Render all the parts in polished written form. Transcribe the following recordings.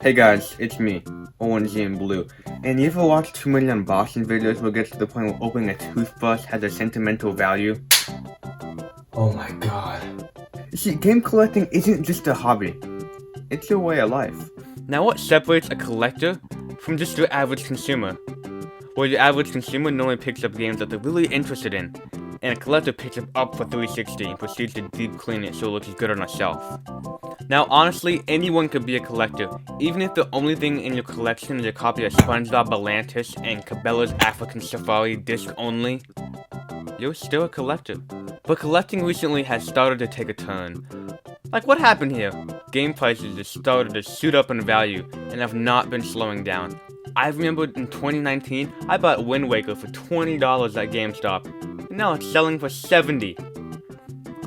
Hey guys, it's me, Orangienblue. And you ever watch too many unboxing videos where it gets to the point where opening a toothbrush has a sentimental value? Oh my god. You see, game collecting isn't just a hobby, it's your way of life. Now what separates a collector from just your average consumer? Well, your average consumer normally picks up games that they're really interested in, and a collector picks it up for 360 and proceeds to deep clean it so it looks good on a shelf. Now, honestly, anyone could be a collector. Even if the only thing in your collection is a copy of SpongeBob Atlantis and Cabela's African Safari disc only, you're still a collector. But collecting recently has started to take a turn. Like, what happened here? Game prices just started to shoot up in value and have not been slowing down. I remember in 2019, I bought Wind Waker for $20 at GameStop, and now it's selling for $70.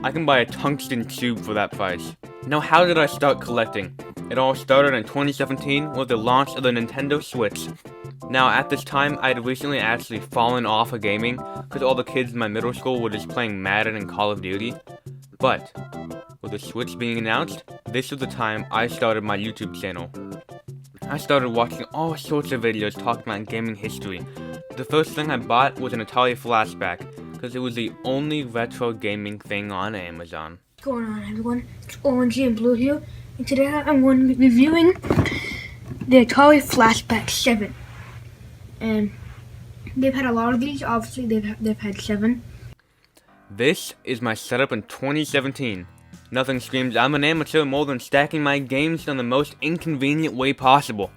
I can buy a tungsten tube for that price. Now, how did I start collecting? It all started in 2017 with the launch of the Nintendo Switch. Now, at this time, I had recently actually fallen off of gaming because all the kids in my middle school were just playing Madden and Call of Duty. But with the Switch being announced, this was the time I started my YouTube channel. I started watching all sorts of videos talking about gaming history. The first thing I bought was an Atari Flashback, because it was the only retro gaming thing on Amazon. What's going on, everyone? It's Orangienblue here, and today I'm going to be reviewing the Atari Flashback 7. And they've had a lot of these. Obviously, they've had 7. This is my setup in 2017. Nothing screams I'm an amateur more than stacking my games in the most inconvenient way possible.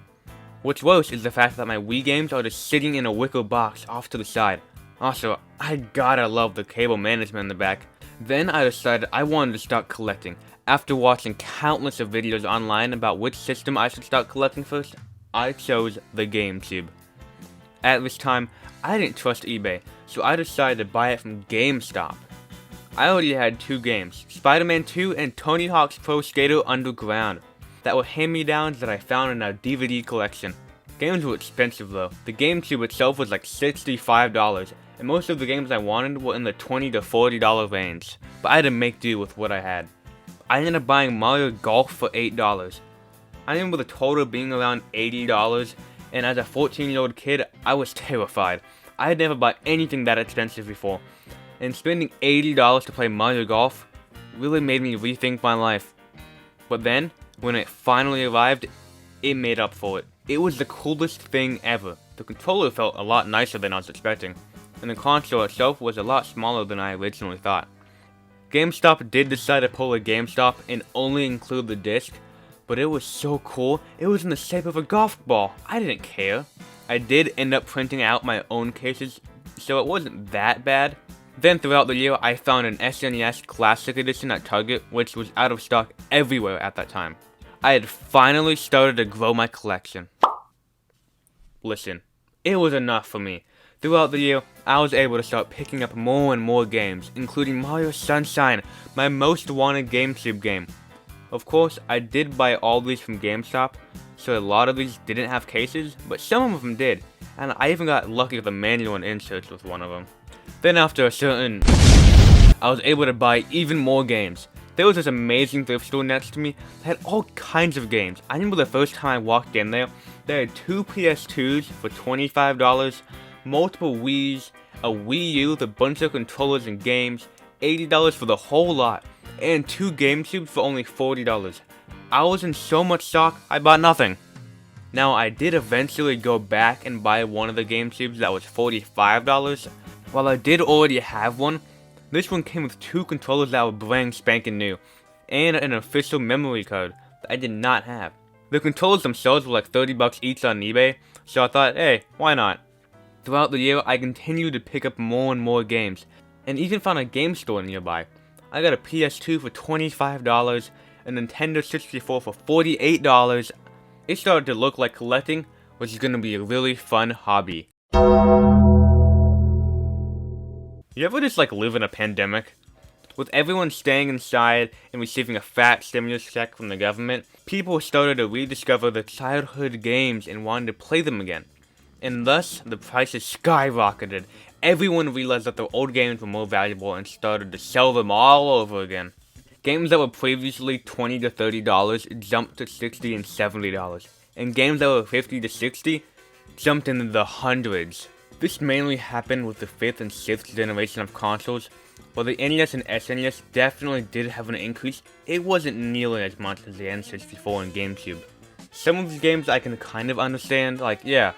What's worse is the fact that my Wii games are just sitting in a wicker box off to the side. Also, I gotta love the cable management in the back. Then I decided I wanted to start collecting. After watching countless of videos online about which system I should start collecting first, I chose the GameCube. At this time, I didn't trust eBay, so I decided to buy it from GameStop. I already had 2 games, Spider-Man 2 and Tony Hawk's Pro Skater Underground, that were hand-me-downs that I found in our DVD collection. Games were expensive though. The GameCube itself was like $65, and most of the games I wanted were in the $20 to $40 range, but I had to make do with what I had. I ended up buying Mario Golf for $8. I remember the total being around $80, and as a 14-year-old kid, I was terrified. I had never bought anything that expensive before, and spending $80 to play Mario Golf really made me rethink my life. But then, when it finally arrived, it made up for it. It was the coolest thing ever. The controller felt a lot nicer than I was expecting, and the console itself was a lot smaller than I originally thought. GameStop did decide to pull a GameStop and only include the disc, but it was so cool, it was in the shape of a golf ball. I didn't care. I did end up printing out my own cases, so it wasn't that bad. Then throughout the year, I found an SNES Classic Edition at Target, which was out of stock everywhere at that time. I had finally started to grow my collection. Listen, it was enough for me. Throughout the year, I was able to start picking up more and more games, including Mario Sunshine, my most wanted GameCube game. Of course, I did buy all these from GameStop, so a lot of these didn't have cases, but some of them did, and I even got lucky with the manual and inserts with one of them. Then after a certain, I was able to buy even more games. There was this amazing thrift store next to me that had all kinds of games. I remember the first time I walked in there, they had 2 PS2s for $25, multiple Wii's, a Wii U with a bunch of controllers and games, $80 for the whole lot, and 2 GameCubes for only $40. I was in so much shock, I bought nothing. Now, I did eventually go back and buy one of the GameCubes that was $45. While I did already have one, this one came with 2 controllers that were brand spanking new, and an official memory card that I did not have. The controllers themselves were like $30 each on eBay, so I thought, hey, why not? Throughout the year, I continued to pick up more and more games, and even found a game store nearby. I got a PS2 for $25, a Nintendo 64 for $48. It started to look like collecting was going to be a really fun hobby. You ever just live in a pandemic? With everyone staying inside and receiving a fat stimulus check from the government, people started to rediscover their childhood games and wanted to play them again. And thus, the prices skyrocketed. Everyone realized that their old games were more valuable and started to sell them all over again. Games that were previously $20 to $30 jumped to $60 and $70. and games that were 50 to 60 jumped into the hundreds. This mainly happened with the 5th and 6th generation of consoles. While the NES and SNES definitely did have an increase, it wasn't nearly as much as the N64 and GameCube. Some of these games I can kind of understand, like, yeah,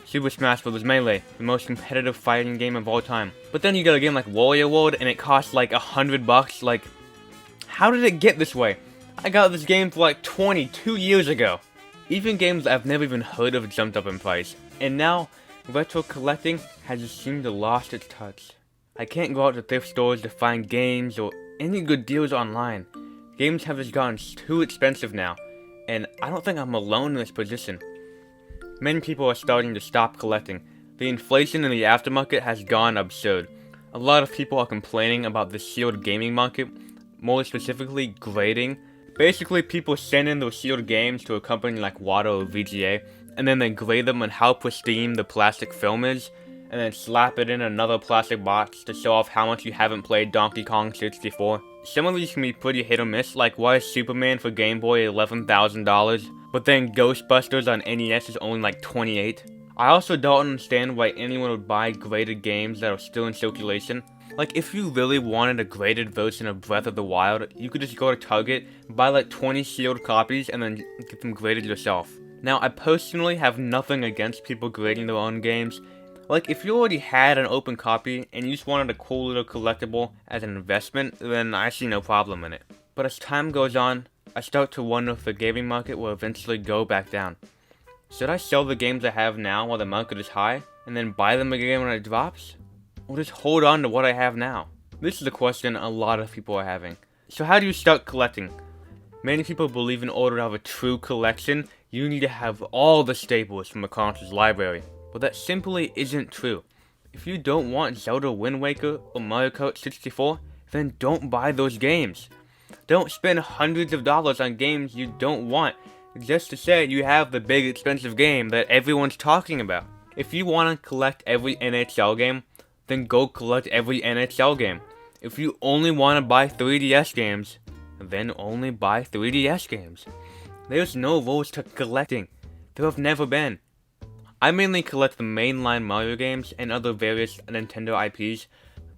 Super Smash Bros. Melee, the most competitive fighting game of all time. But then you got a game like Warrior World and it costs like $100, like, how did it get this way? I got this game for like 22 years ago. Even games I've never even heard of jumped up in price. And now, retro collecting has just seemed to lost its touch. I can't go out to thrift stores to find games or any good deals online. Games have just gotten too expensive now, and I don't think I'm alone in this position. Many people are starting to stop collecting. The inflation in the aftermarket has gone absurd. A lot of people are complaining about the sealed gaming market, more specifically grading. Basically, people send in those sealed games to a company like Watto or VGA, and then they grade them on how pristine the plastic film is, and then slap it in another plastic box to show off how much you haven't played Donkey Kong 64. Some of these can be pretty hit or miss, like why is Superman for Game Boy $11,000, but then Ghostbusters on NES is only like $28. I also don't understand why anyone would buy graded games that are still in circulation. Like, if you really wanted a graded version of Breath of the Wild, you could just go to Target, buy like 20 sealed copies, and then get them graded yourself. Now, I personally have nothing against people grading their own games. Like, if you already had an open copy, and you just wanted a cool little collectible as an investment, then I see no problem in it. But as time goes on, I start to wonder if the gaming market will eventually go back down. Should I sell the games I have now while the market is high, and then buy them again when it drops? Or just hold on to what I have now? This is a question a lot of people are having. So how do you start collecting? Many people believe in order to have a true collection, you need to have all the staples from a console's library. But that simply isn't true. If you don't want Zelda Wind Waker or Mario Kart 64, then don't buy those games. Don't spend hundreds of dollars on games you don't want just to say you have the big expensive game that everyone's talking about. If you want to collect every NHL game, then go collect every NHL game. If you only want to buy 3DS games, then only buy 3DS games. There's no rules to collecting. There have never been. I mainly collect the mainline Mario games and other various Nintendo IPs,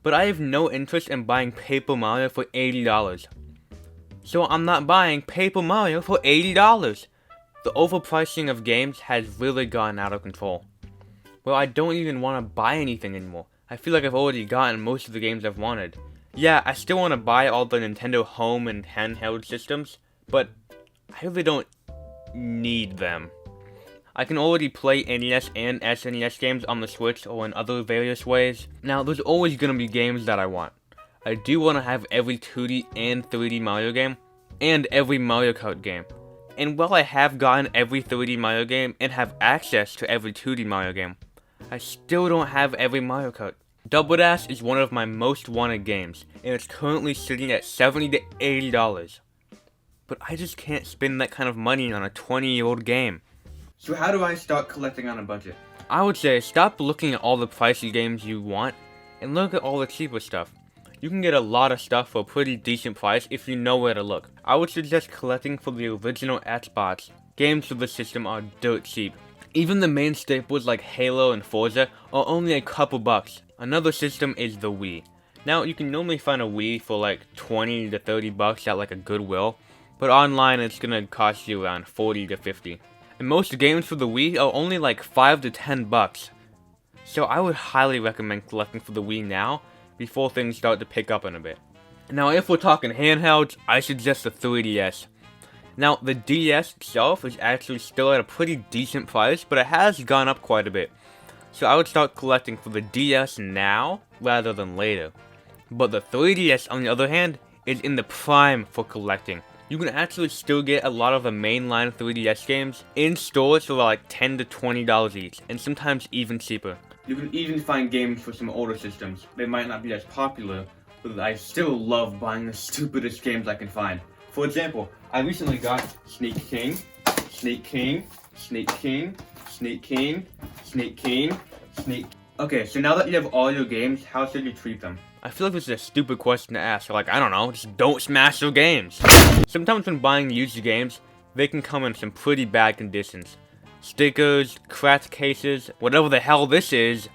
but I have no interest in buying Paper Mario for $80. So I'm not buying Paper Mario for $80. The overpricing of games has really gotten out of control. Well, I don't even want to buy anything anymore. I feel like I've already gotten most of the games I've wanted. Yeah, I still want to buy all the Nintendo home and handheld systems, but I really don't need them. I can already play NES and SNES games on the Switch or in other various ways. Now, there's always going to be games that I want. I do want to have every 2D and 3D Mario game, and every Mario Kart game. And while I have gotten every 3D Mario game and have access to every 2D Mario game, I still don't have every Mario Kart. Double Dash is one of my most wanted games, and it's currently sitting at $70 to $80. But I just can't spend that kind of money on a 20-year-old game. So how do I start collecting on a budget? I would say stop looking at all the pricey games you want, and look at all the cheaper stuff. You can get a lot of stuff for a pretty decent price if you know where to look. I would suggest collecting for the original Xbox. Games for the system are dirt cheap. Even the main staples like Halo and Forza are only a couple bucks. Another system is the Wii. Now, you can normally find a Wii for like 20 to 30 bucks at like a Goodwill, but online it's gonna cost you around 40 to 50. And most games for the Wii are only like 5 to 10 bucks. So I would highly recommend collecting for the Wii now, before things start to pick up in a bit. Now, if we're talking handhelds, I suggest the 3DS. Now, the DS itself is actually still at a pretty decent price, but it has gone up quite a bit. So I would start collecting for the DS now, rather than later. But the 3DS, on the other hand, is in the prime for collecting. You can actually still get a lot of the mainline 3DS games in stores for like $10 to $20 each, and sometimes even cheaper. You can even find games for some older systems. They might not be as popular, but I still love buying the stupidest games I can find. For example, I recently got Sneak King, Sneak King, Sneak King, Sneak King, Sneak King, Sneak... Okay, so now that you have all your games, how should you treat them? I feel like this is a stupid question to ask. Like, I don't know, just don't smash your games. Sometimes when buying used games, they can come in some pretty bad conditions. Stickers, cracked cases, whatever the hell this is.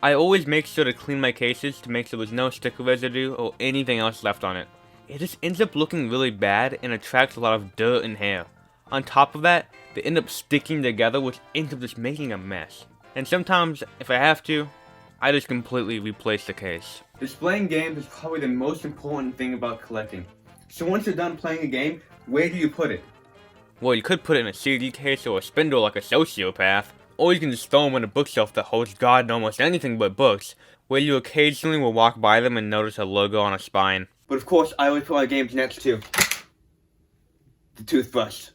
I always make sure to clean my cases to make sure there's no sticker residue or anything else left on it. It just ends up looking really bad and attracts a lot of dirt and hair. On top of that, they end up sticking together, which ends up just making a mess. And sometimes, if I have to, I just completely replace the case. Displaying games is probably the most important thing about collecting. So once you're done playing a game, where do you put it? Well, you could put it in a CD case or a spindle like a sociopath, or you can just throw them on a bookshelf that holds God and almost anything but books, where you occasionally will walk by them and notice a logo on a spine. But of course, I always put my games next to the toothbrush.